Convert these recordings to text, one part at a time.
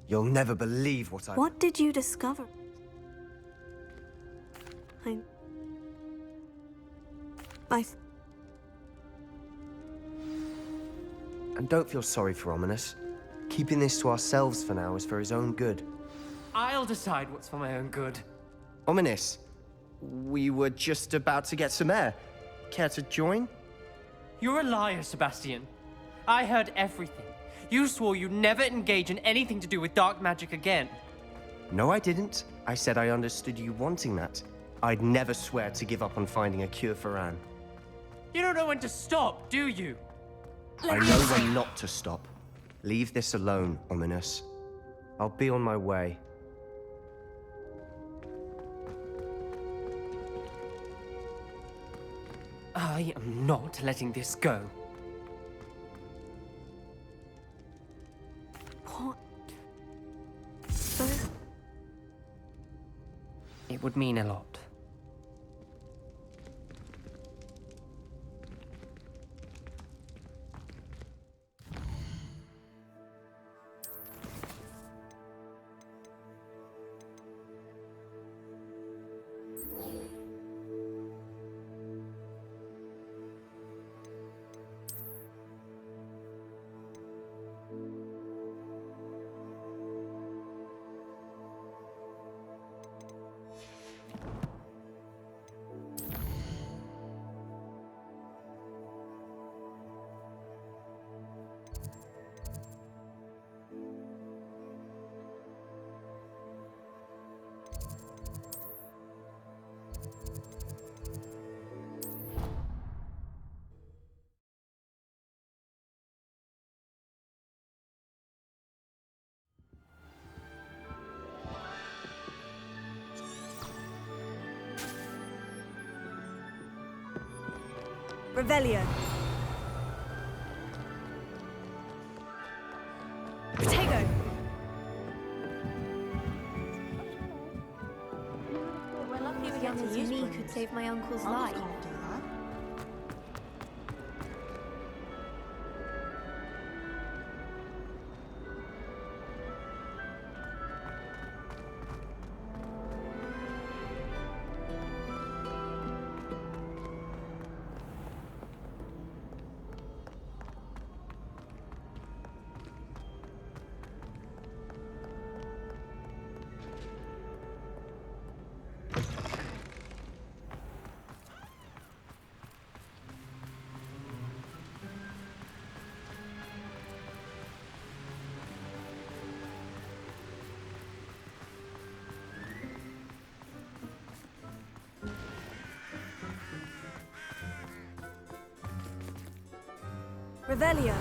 You'll never believe what I... What did you discover? And don't feel sorry for Ominous. Keeping this to ourselves for now is for his own good. I'll decide what's for my own good. Ominous, we were just about to get some air. Care to join? You're a liar, Sebastian. I heard everything. You swore you'd never engage in anything to do with dark magic again. No, I didn't. I said I understood you wanting that. I'd never swear to give up on finding a cure for Anne. You don't know when to stop, do you? I know when not to stop. Leave this alone, Ominous. I'll be on my way. I am not letting this go. What? It would mean a lot. Revelio. Protego. We're lucky we get to use me could save my uncle's life. Revelio.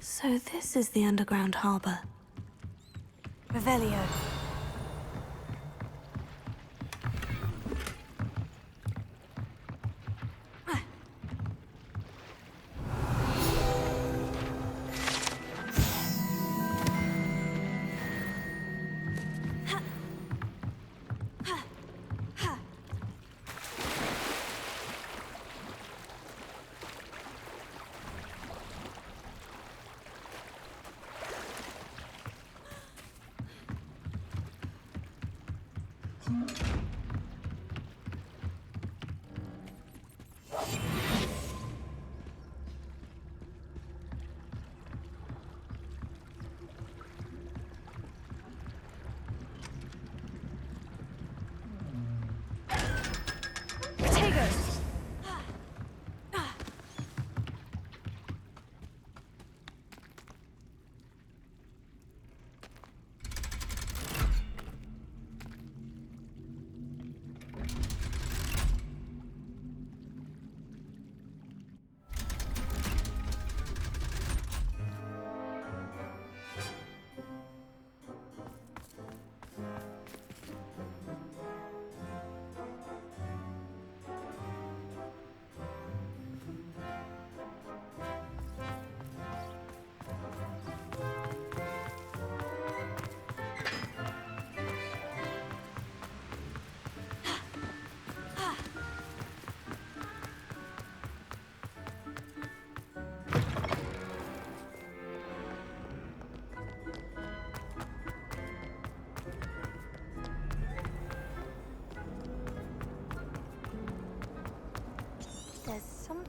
So this is the underground harbor. Revelio.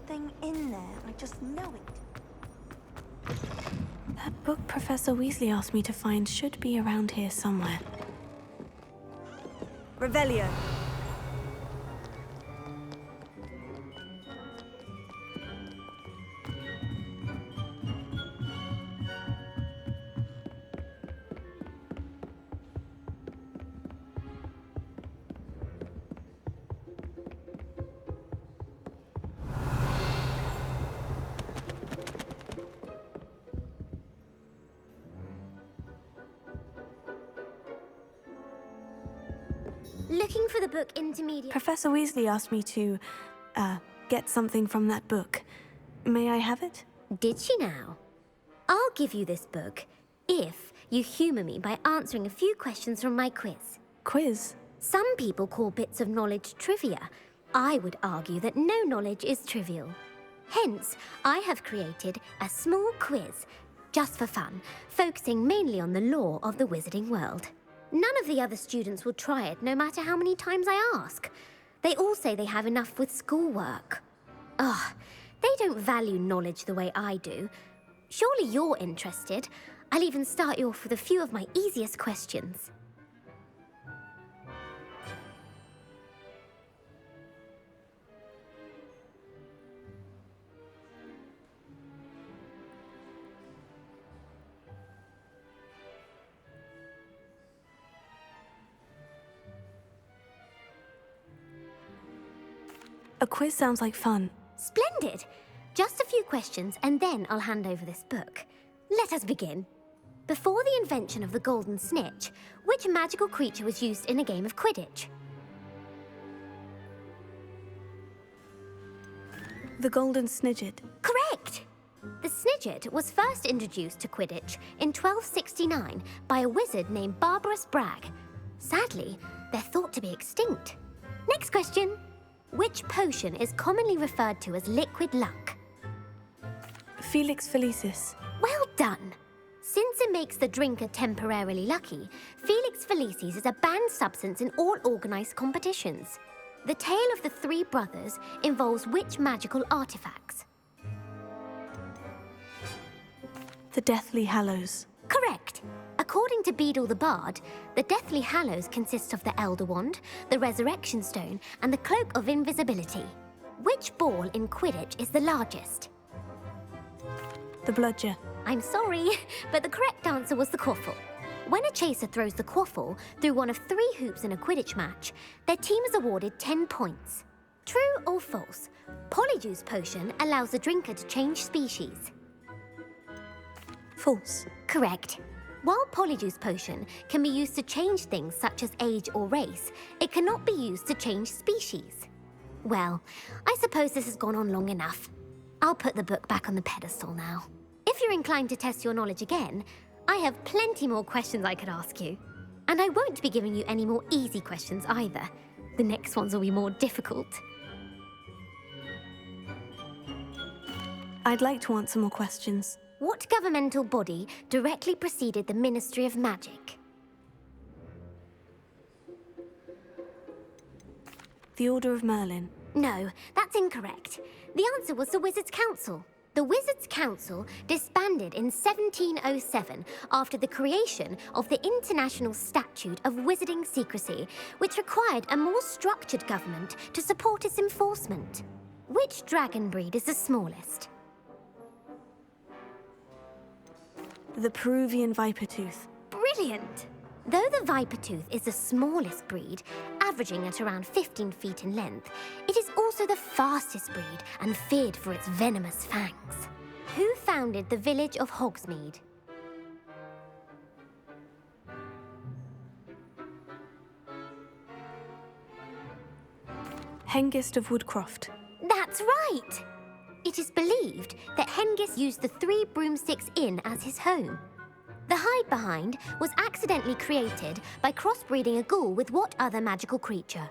something in there. I just know it. That book Professor Weasley asked me to find should be around here somewhere. Revelio. Looking for the book Intermediate. Professor Weasley asked me to, get something from that book. May I have it? Did she now? I'll give you this book if you humour me by answering a few questions from my quiz. Quiz? Some people call bits of knowledge trivia. I would argue that no knowledge is trivial. Hence, I have created a small quiz, just for fun, focusing mainly on the lore of the wizarding world. None of the other students will try it, no matter how many times I ask. They all say they have enough with schoolwork. Ugh, they don't value knowledge the way I do. Surely you're interested. I'll even start you off with a few of my easiest questions. A quiz sounds like fun. Splendid! Just a few questions and then I'll hand over this book. Let us begin. Before the invention of the golden snitch, which magical creature was used in a game of Quidditch? The Golden Snidget. Correct! The Snidget was first introduced to Quidditch in 1269 by a wizard named Barbarous Bragg. Sadly, they're thought to be extinct. Next question. Which potion is commonly referred to as liquid luck? Felix Felicis. Well done! Since it makes the drinker temporarily lucky, Felix Felicis is a banned substance in all organised competitions. The tale of the three brothers involves which magical artifacts? The Deathly Hallows. Correct! According to Beedle the Bard, the Deathly Hallows consists of the Elder Wand, the Resurrection Stone, and the Cloak of Invisibility. Which ball in Quidditch is the largest? The Bludger. I'm sorry, but the correct answer was the quaffle. When a chaser throws the quaffle through one of 3 hoops in a Quidditch match, their team is awarded 10 points. True or false? Polyjuice Potion allows the drinker to change species. False. Correct. While Polyjuice Potion can be used to change things such as age or race, it cannot be used to change species. Well, I suppose this has gone on long enough. I'll put the book back on the pedestal now. If you're inclined to test your knowledge again, I have plenty more questions I could ask you. And I won't be giving you any more easy questions either. The next ones will be more difficult. I'd like to answer more questions. What governmental body directly preceded the Ministry of Magic? The Order of Merlin. No, that's incorrect. The answer was the Wizards' Council. The Wizards' Council disbanded in 1707 after the creation of the International Statute of Wizarding Secrecy, which required a more structured government to support its enforcement. Which dragon breed is the smallest? The Peruvian Vipertooth. Brilliant! Though the Vipertooth is the smallest breed, averaging at around 15 feet in length, it is also the fastest breed and feared for its venomous fangs. Who founded the village of Hogsmeade? Hengist of Woodcroft. That's right! It is believed that Hengist used the 3 Broomsticks Inn as his home. The hide-behind was accidentally created by crossbreeding a ghoul with what other magical creature?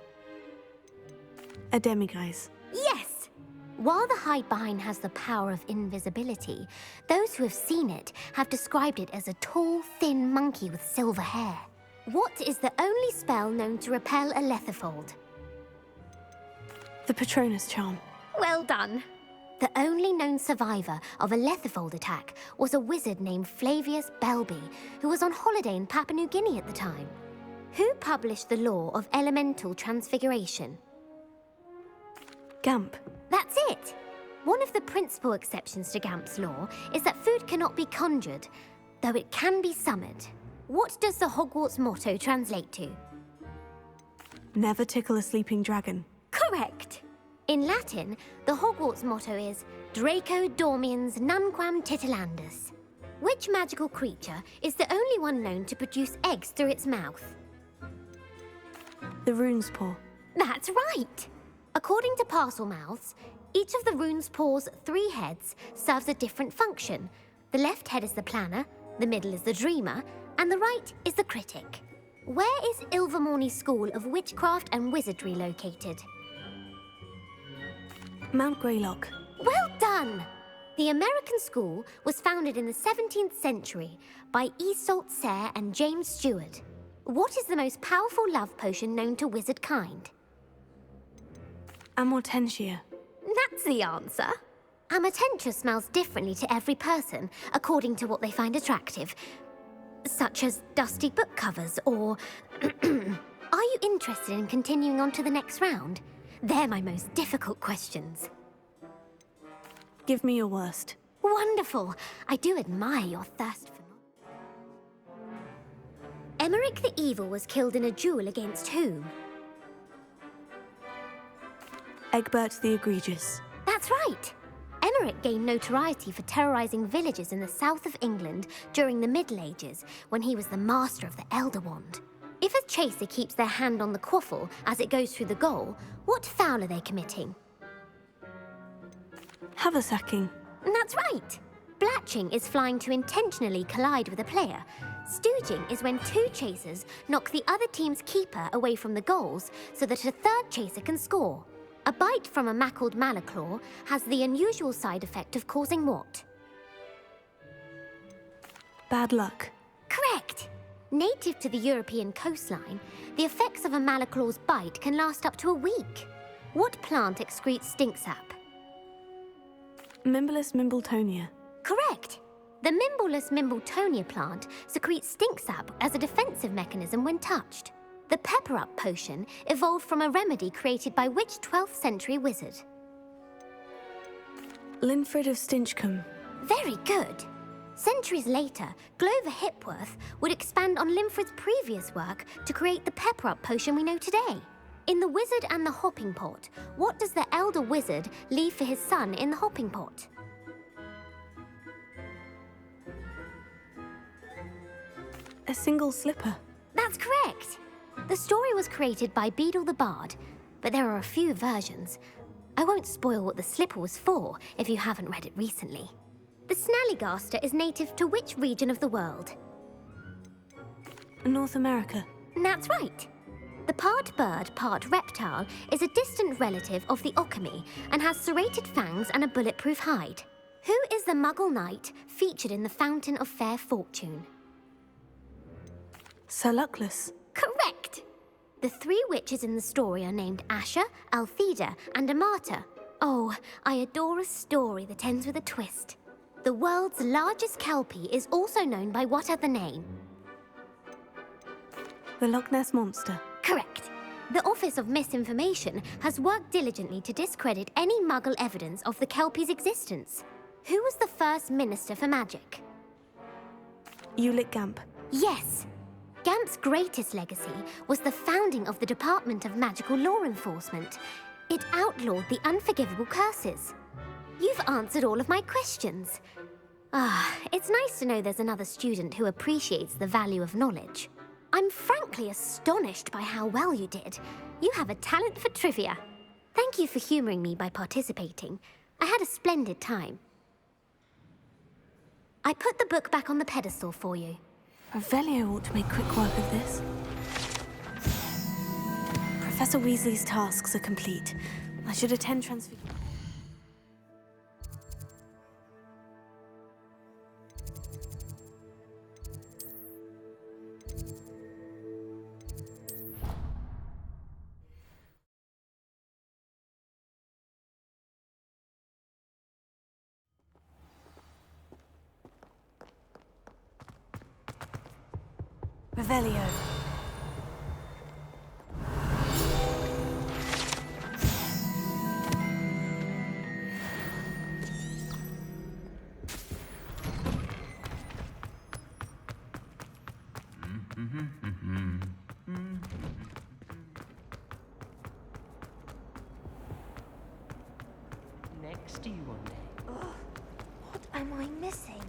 A Demiguise. Yes! While the hide-behind has the power of invisibility, those who have seen it have described it as a tall, thin monkey with silver hair. What is the only spell known to repel a Lethifold? The Patronus Charm. Well done. The only known survivor of a Lethifold attack was a wizard named Flavius Belby, who was on holiday in Papua New Guinea at the time. Who published the law of elemental transfiguration? Gamp. That's it! One of the principal exceptions to Gamp's law is that food cannot be conjured, though it can be summoned. What does the Hogwarts motto translate to? Never tickle a sleeping dragon. Correct! In Latin, the Hogwarts motto is Draco Dormiens Nunquam Titilandus. Which magical creature is the only one known to produce eggs through its mouth? The rune's paw. That's right! According to parcel mouths, each of the rune's paw's 3 heads serves a different function. The left head is the planner, the middle is the dreamer, and the right is the critic. Where is Ilvermorny School of Witchcraft and Wizardry located? Mount Greylock. Well done! The American school was founded in the 17th century by Iseult Sayre and James Stewart. What is the most powerful love potion known to wizard kind? Amortentia. That's the answer. Amortentia smells differently to every person, according to what they find attractive, such as dusty book covers or... Are you interested in continuing on to the next round? They're my most difficult questions. Give me your worst. Wonderful. I do admire your thirst for knowledge. Emmerich the Evil was killed in a duel against whom? Egbert the Egregious. That's right. Emmerich gained notoriety for terrorizing villages in the south of England during the Middle Ages, when he was the master of the Elder Wand. If a chaser keeps their hand on the quaffle as it goes through the goal, what foul are they committing? Haversacking. That's right. Blatching is flying to intentionally collide with a player. Stooging is when 2 chasers knock the other team's keeper away from the goals so that a third chaser can score. A bite from a mackled malaclaw has the unusual side effect of causing what? Bad luck. Correct! Native to the European coastline, the effects of a malaclaw's bite can last up to a week. What plant excretes stink sap? Mimblus Mimbletonia. Correct! The Mimblus Mimbletonia plant secretes stink sap as a defensive mechanism when touched. The pepper-up potion evolved from a remedy created by which 12th century wizard? Linfred of Stinchcombe. Very good. Centuries later, Glover Hipworth would expand on Linfred's previous work to create the pepper-up potion we know today. In The Wizard and the Hopping Pot, what does the elder wizard leave for his son in the hopping pot? A single slipper. That's correct. The story was created by Beadle the Bard, but there are a few versions. I won't spoil what the slipper was for if you haven't read it recently. The Snallygaster is native to which region of the world? North America. That's right. The part bird, part reptile is a distant relative of the Occamy and has serrated fangs and a bulletproof hide. Who is the Muggle knight featured in the Fountain of Fair Fortune? Sir Luckless. Correct! The 3 witches in the story are named Asha, Altheda, and Amata. Oh, I adore a story that ends with a twist. The world's largest kelpie is also known by what other name? The Loch Ness Monster. Correct. The Office of Misinformation has worked diligently to discredit any Muggle evidence of the kelpie's existence. Who was the first Minister for Magic? Ulick Gamp. Yes! Gamp's greatest legacy was the founding of the Department of Magical Law Enforcement. It outlawed the unforgivable curses. You've answered all of my questions. It's nice to know there's another student who appreciates the value of knowledge. I'm frankly astonished by how well you did. You have a talent for trivia. Thank you for humoring me by participating. I had a splendid time. I put the book back on the pedestal for you. Revelio ought to make quick work of this. Professor Weasley's tasks are complete. I should attend transfiguration. Revelio. Next to you one day. What am I missing?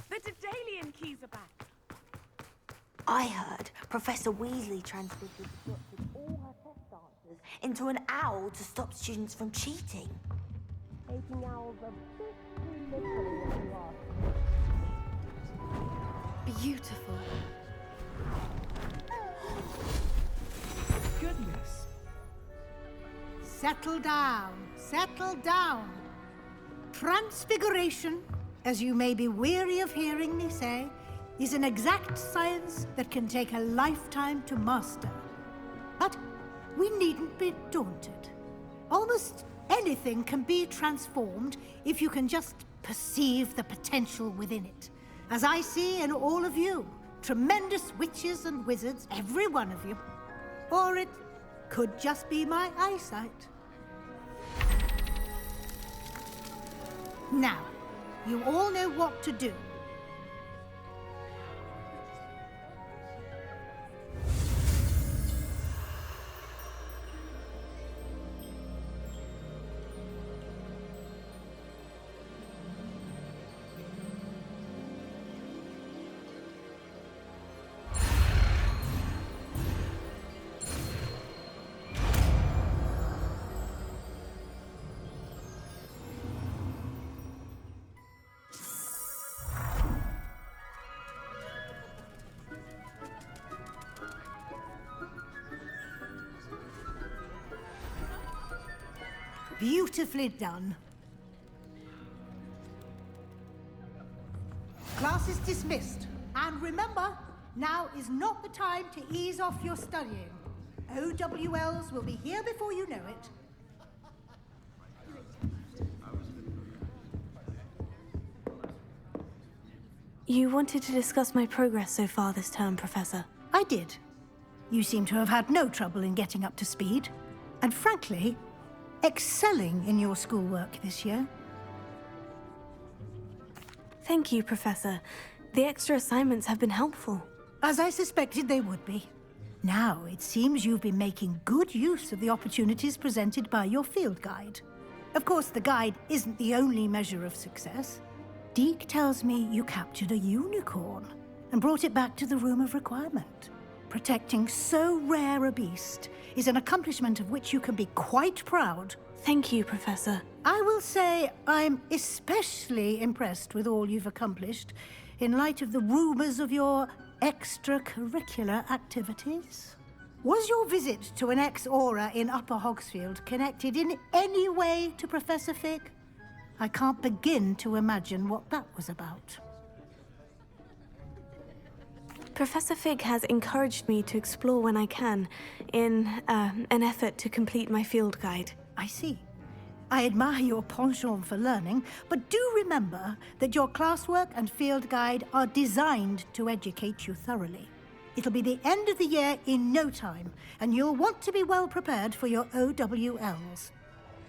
The Daedalian keys are back. I heard Professor Weasley transferred the book with all her test answers into an owl to stop students from cheating. Making owls a bit too literally, if you ask. Beautiful. Goodness. Settle down. Settle down. Transfiguration, as you may be weary of hearing me say, is an exact science that can take a lifetime to master. But we needn't be daunted. Almost anything can be transformed if you can just perceive the potential within it. As I see in all of you, tremendous witches and wizards, every one of you. Or it could just be my eyesight. Now, you all know what to do. Beautifully done. Class is dismissed. And remember, now is not the time to ease off your studying. OWLs will be here before you know it. You wanted to discuss my progress so far this term, Professor. I did. You seem to have had no trouble in getting up to speed. And frankly, excelling in your schoolwork this year. Thank you, Professor. The extra assignments have been helpful. As I suspected they would be. Now, it seems you've been making good use of the opportunities presented by your field guide. Of course, the guide isn't the only measure of success. Deke tells me you captured a unicorn and brought it back to the Room of Requirement. Protecting so rare a beast is an accomplishment of which you can be quite proud. Thank you, Professor. I will say I'm especially impressed with all you've accomplished in light of the rumors of your extracurricular activities. Was your visit to an ex-aura in Upper Hogsfield connected in any way to Professor Fig? I can't begin to imagine what that was about. Professor Fig has encouraged me to explore when I can, in an effort to complete my field guide. I see. I admire your penchant for learning, but do remember that your classwork and field guide are designed to educate you thoroughly. It'll be the end of the year in no time, and you'll want to be well prepared for your OWLs.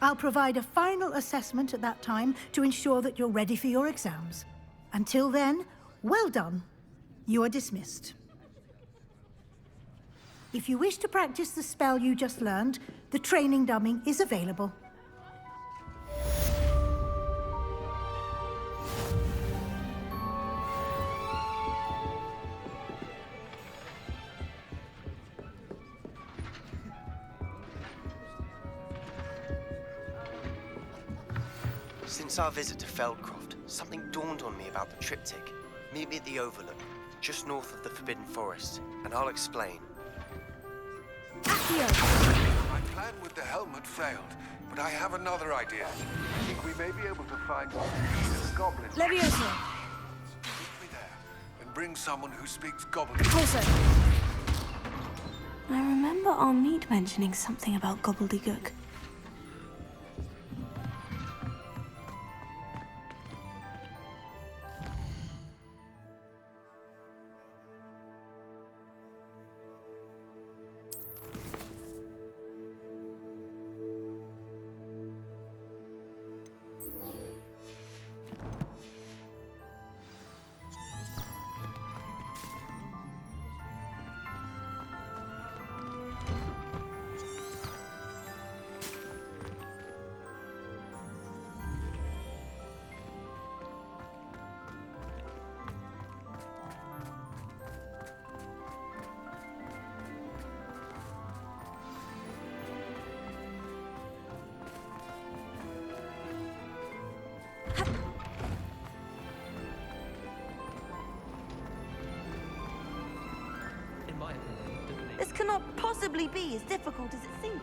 I'll provide a final assessment at that time to ensure that you're ready for your exams. Until then, well done. You are dismissed. If you wish to practice the spell you just learned, the training dummy is available. Since our visit to Feldcroft, something dawned on me about the triptych. Meet me at the Overlook, just north of the Forbidden Forest, and I'll explain. My plan with the helmet failed, but I have another idea. I think we may be able to find this goblin. Leviosa. Meet me there, and bring someone who speaks goblin. Closer. remember Armid mentioning something about gobbledygook. In my opinion, doesn't This cannot possibly be as difficult as it seems.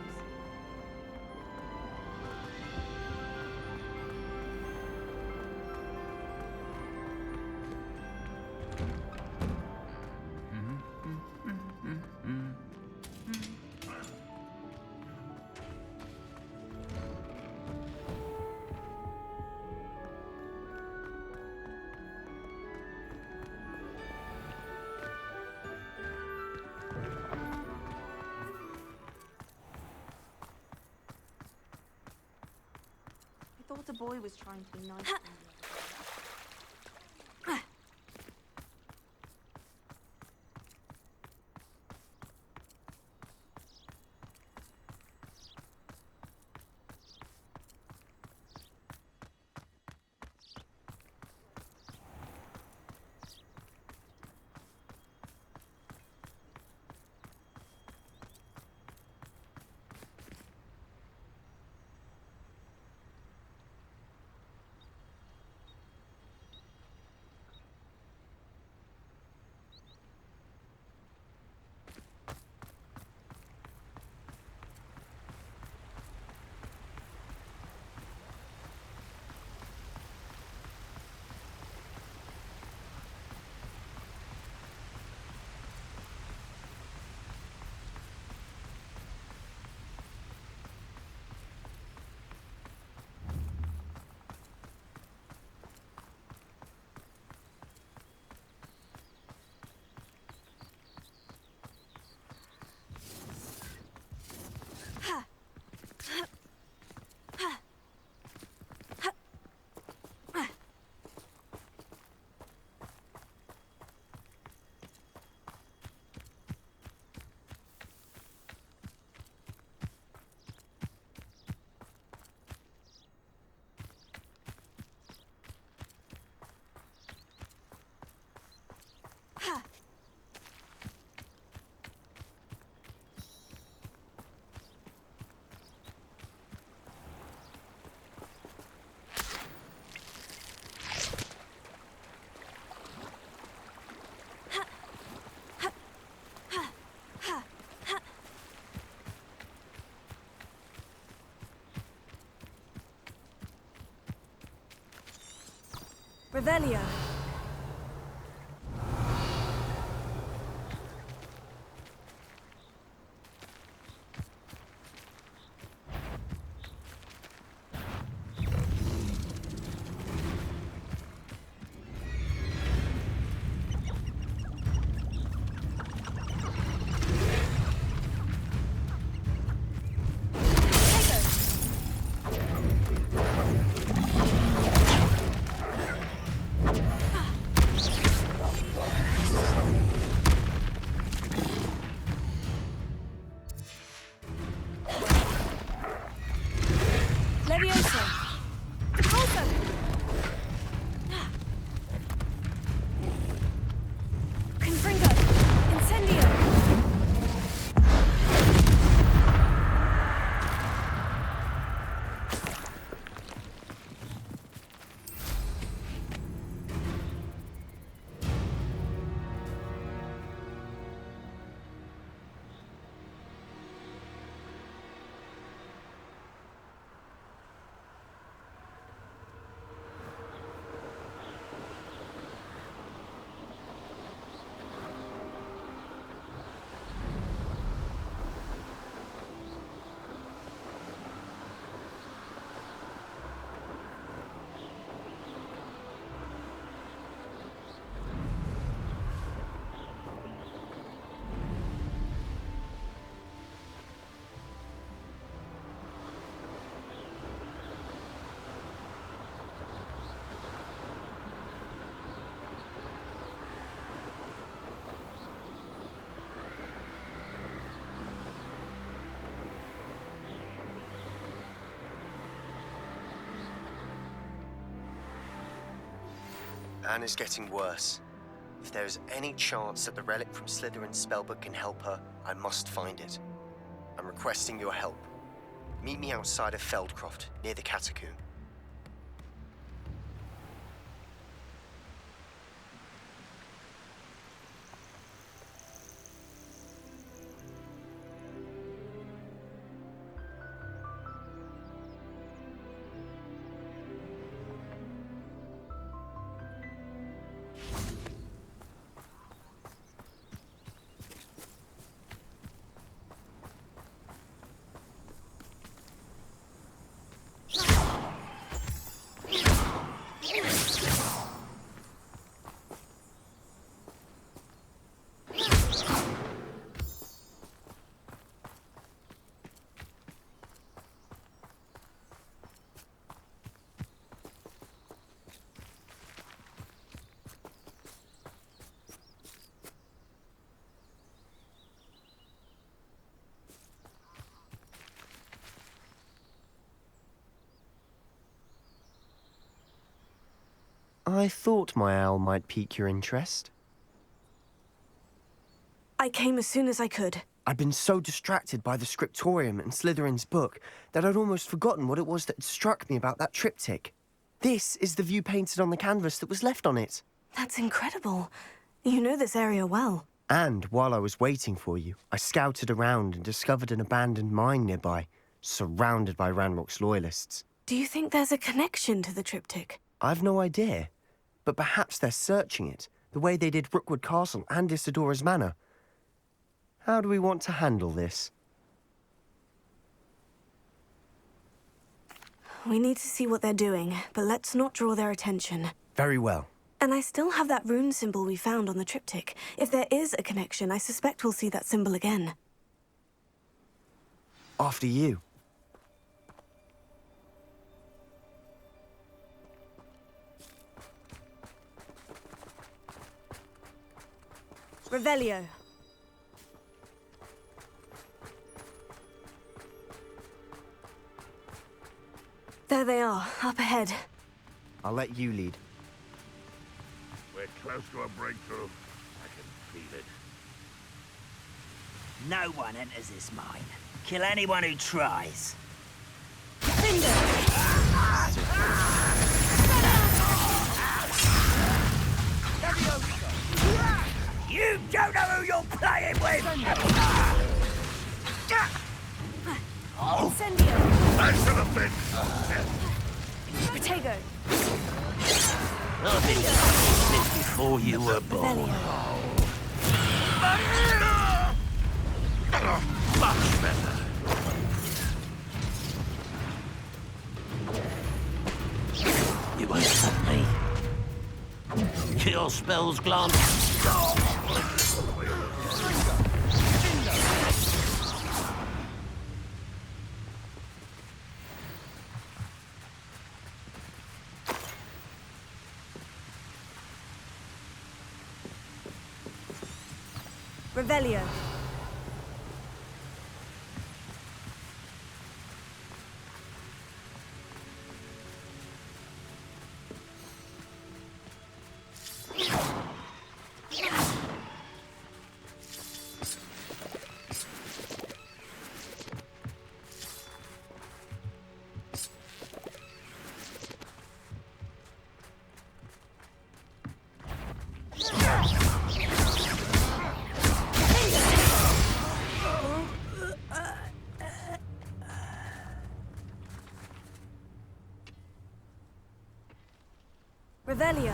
I thought the boy was trying to be nice. Revelio. Anne is getting worse. If there is any chance that the relic from Slytherin's spellbook can help her, I must find it. I'm requesting your help. Meet me outside of Feldcroft, near the catacomb. I thought my owl might pique your interest. I came as soon as I could. I'd been so distracted by the scriptorium and Slytherin's book that I'd almost forgotten what it was that had struck me about that triptych. This is the view painted on the canvas that was left on it. That's incredible. You know this area well. And while I was waiting for you, I scouted around and discovered an abandoned mine nearby, surrounded by Ranrock's loyalists. Do you think there's a connection to the triptych? I've no idea, but perhaps they're searching it, the way they did Rookwood Castle and Isidora's Manor. How do we want to handle this? We need to see what they're doing, but let's not draw their attention. Very well. And I still have that rune symbol we found on the triptych. If there is a connection, I suspect we'll see that symbol again. After you. Revelio. There they are, up ahead. I'll let you lead. We're close to a breakthrough. I can feel it. No one enters this mine. Kill anyone who tries. You don't know who you're playing with! Incendio. That's an offense! Protego. I've been fighting this before you were born. Much better. You won't stop me. Your spells glance. Revelio. Revelio.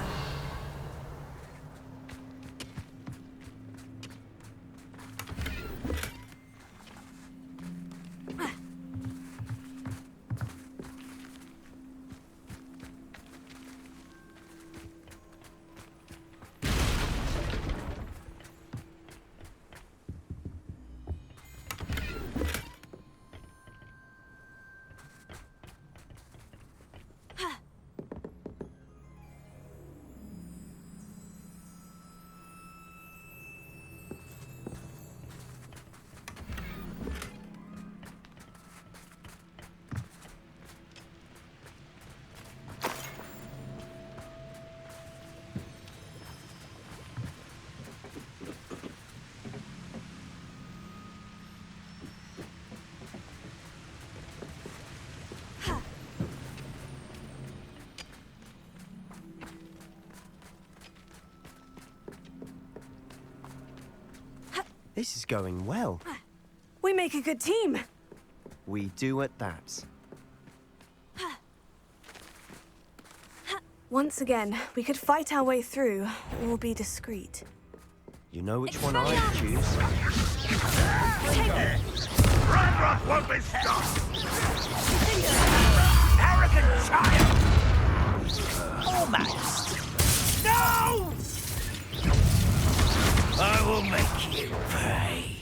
This is going well. We make a good team. We do at that. Once again, we could fight our way through, or be discreet. You know which one I choose? Ragnarok won't be stopped! Arrogant child! Almost. No! I will make you pay.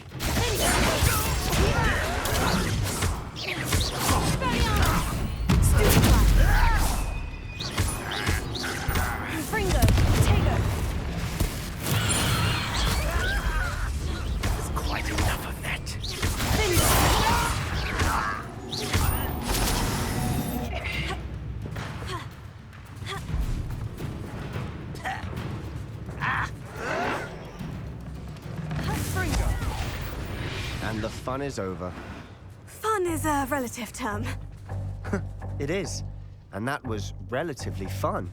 There's quite enough of that. And the fun is over. Fun is a relative term. It is. And that was relatively fun.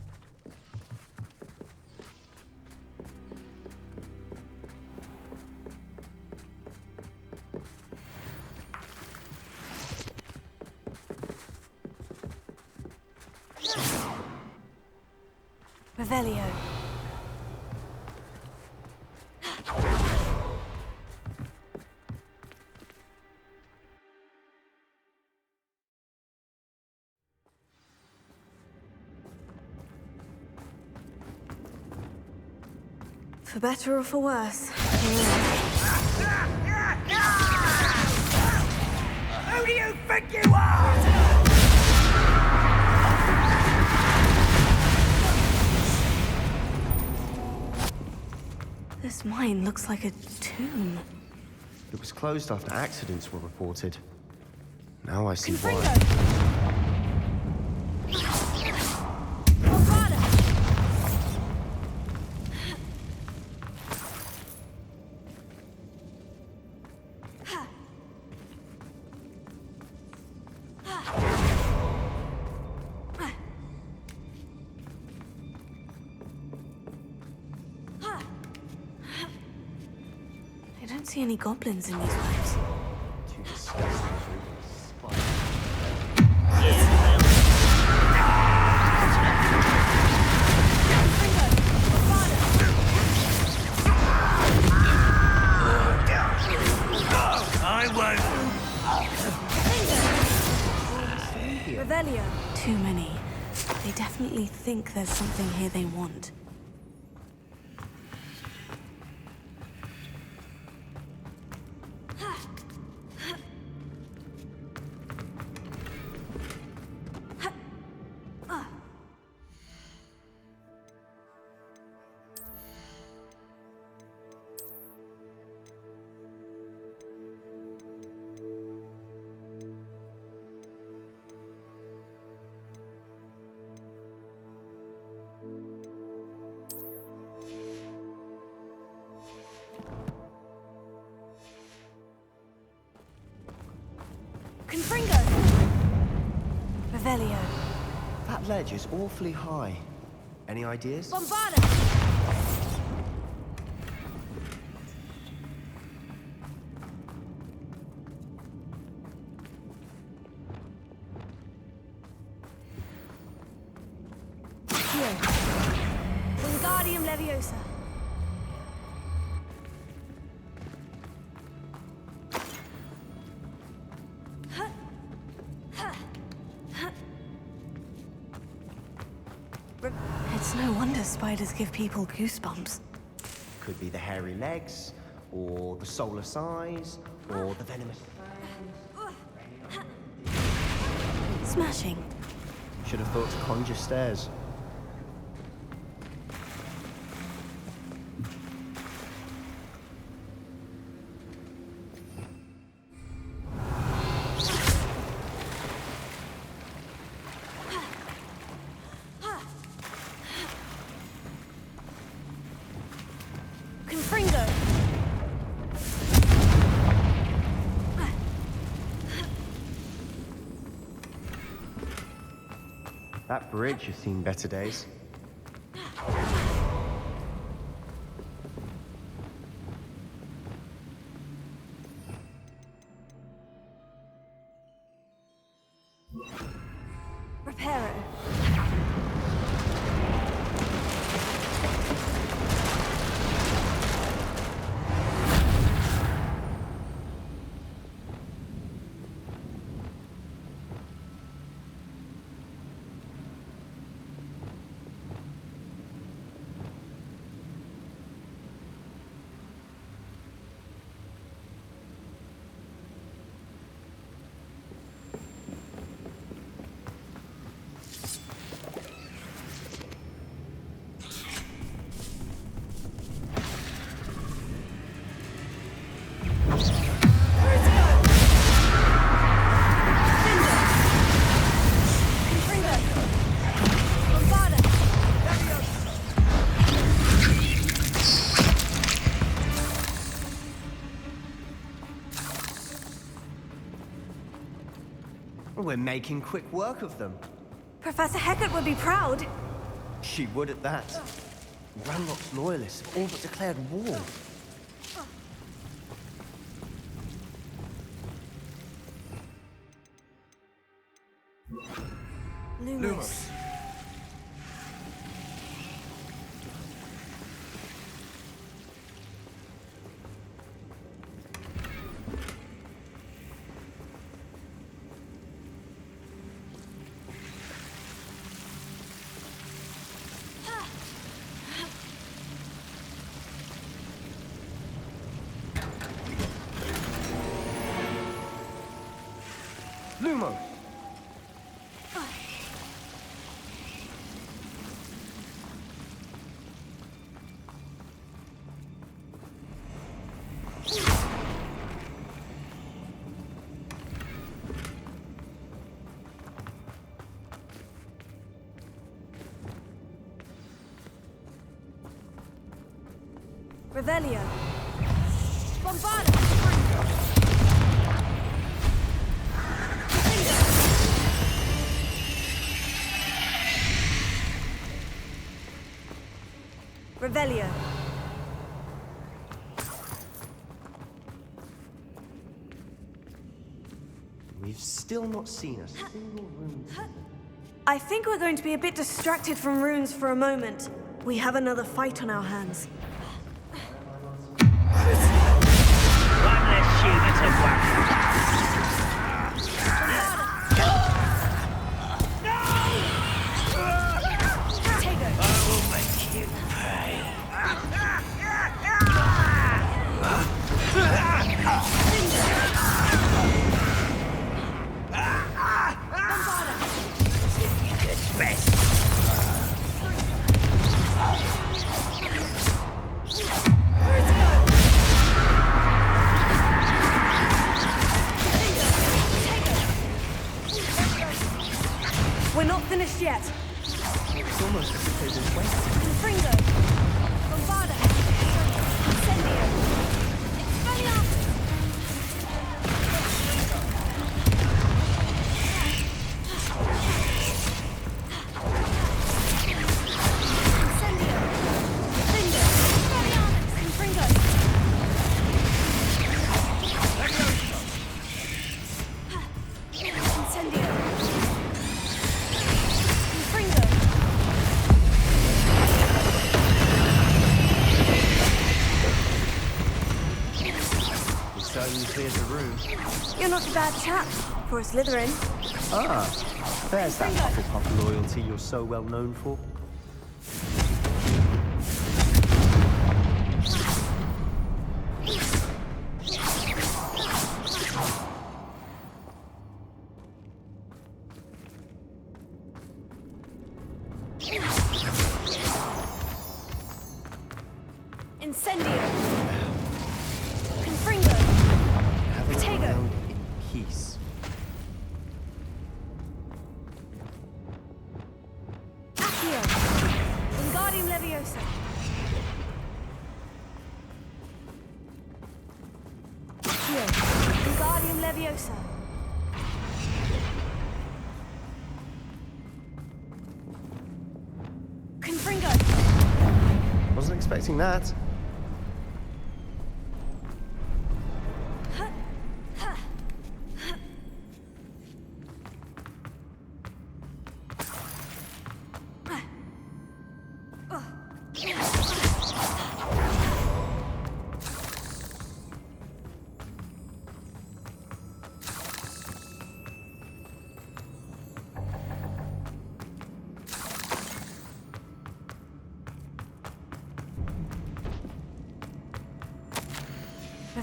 Revelio. For better or for worse. Who do you think you are? This mine looks like a tomb. It was closed after accidents were reported. Now I see why. I don't see any goblins in these woods. Too disgusting to even I won't. Revelio. Too many. They definitely think there's something here they want. Confringo! Revelio. That ledge is awfully high. Any ideas? Bombarda! Here. Wingardium Leviosa. It's no wonder spiders give people goosebumps. Could be the hairy legs, or the solar size, or the venomous Smashing. Should have thought to conjure stairs. Confringo. That bridge has seen better days. Reparo. We're making quick work of them. Professor Hecat would be proud. She would at that. Ranrock's loyalists have all but declared war. Lumos. Lumos! Revelio. Bombarda. Revelio. We've still not seen a single rune. I think we're going to be a bit distracted from runes for a moment. We have another fight on our hands. One less human to worry. I will make you pay. It's best. We're not finished yet. It's almost as if they've been waiting. Confringo. Bombarda. Incendio. Expelliarmus. Incendio. Finger. Expelliarmus. Confringo. Incendio. Confringo. Certainly clears the room. You're not a bad chap for a Slytherin. Ah, there's that Hufflepuff loyalty you're so well known for. Incendio. Confringo. Have it Protego. around in peace. Accio. Wingardium Leviosa. Accio. Wingardium Leviosa. Confringo. Wasn't expecting that.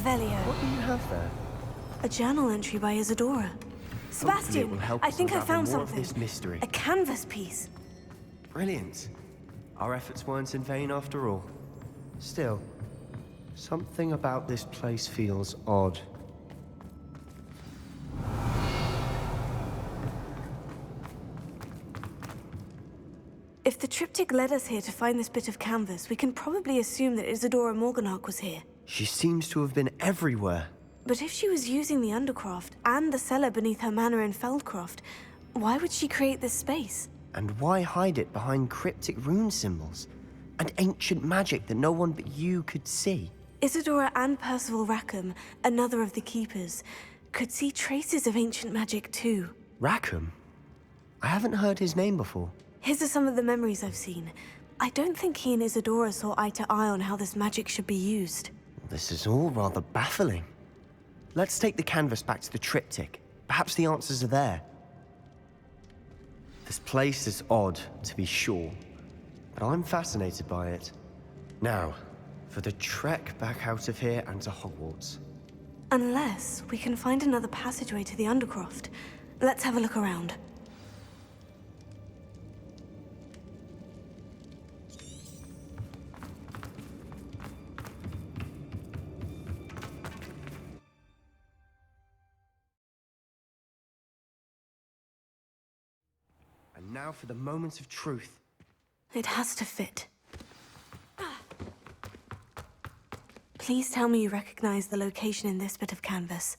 Revelio. What do you have there? A journal entry by Isadora. Sebastian, will help I us think I unravel found more of something. this mystery. A canvas piece. Brilliant. Our efforts weren't in vain after all. Still, something about this place feels odd. If the triptych led us here to find this bit of canvas, we can probably assume that Isadora Morganach was here. She seems to have been everywhere. But if she was using the Undercroft and the cellar beneath her manor in Feldcroft, why would she create this space? And why hide it behind cryptic rune symbols? And ancient magic that no one but you could see? Isadora and Percival Rackham, another of the Keepers, could see traces of ancient magic too. Rackham? I haven't heard his name before. His are some of the memories I've seen. I don't think he and Isadora saw eye to eye on how this magic should be used. This is all rather baffling. Let's take the canvas back to the triptych. Perhaps the answers are there. This place is odd, to be sure, but I'm fascinated by it. Now, for the trek back out of here and to Hogwarts. Unless we can find another passageway to the Undercroft. Let's have a look around. And now for the moment of truth. It has to fit. Please tell me you recognize the location in this bit of canvas.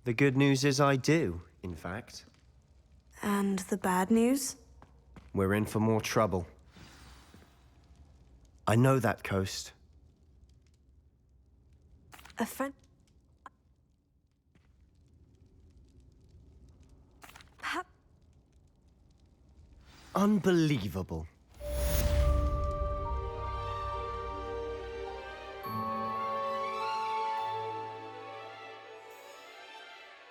The good news is I do, in fact. And the bad news? We're in for more trouble. I know that coast. A friend... Unbelievable.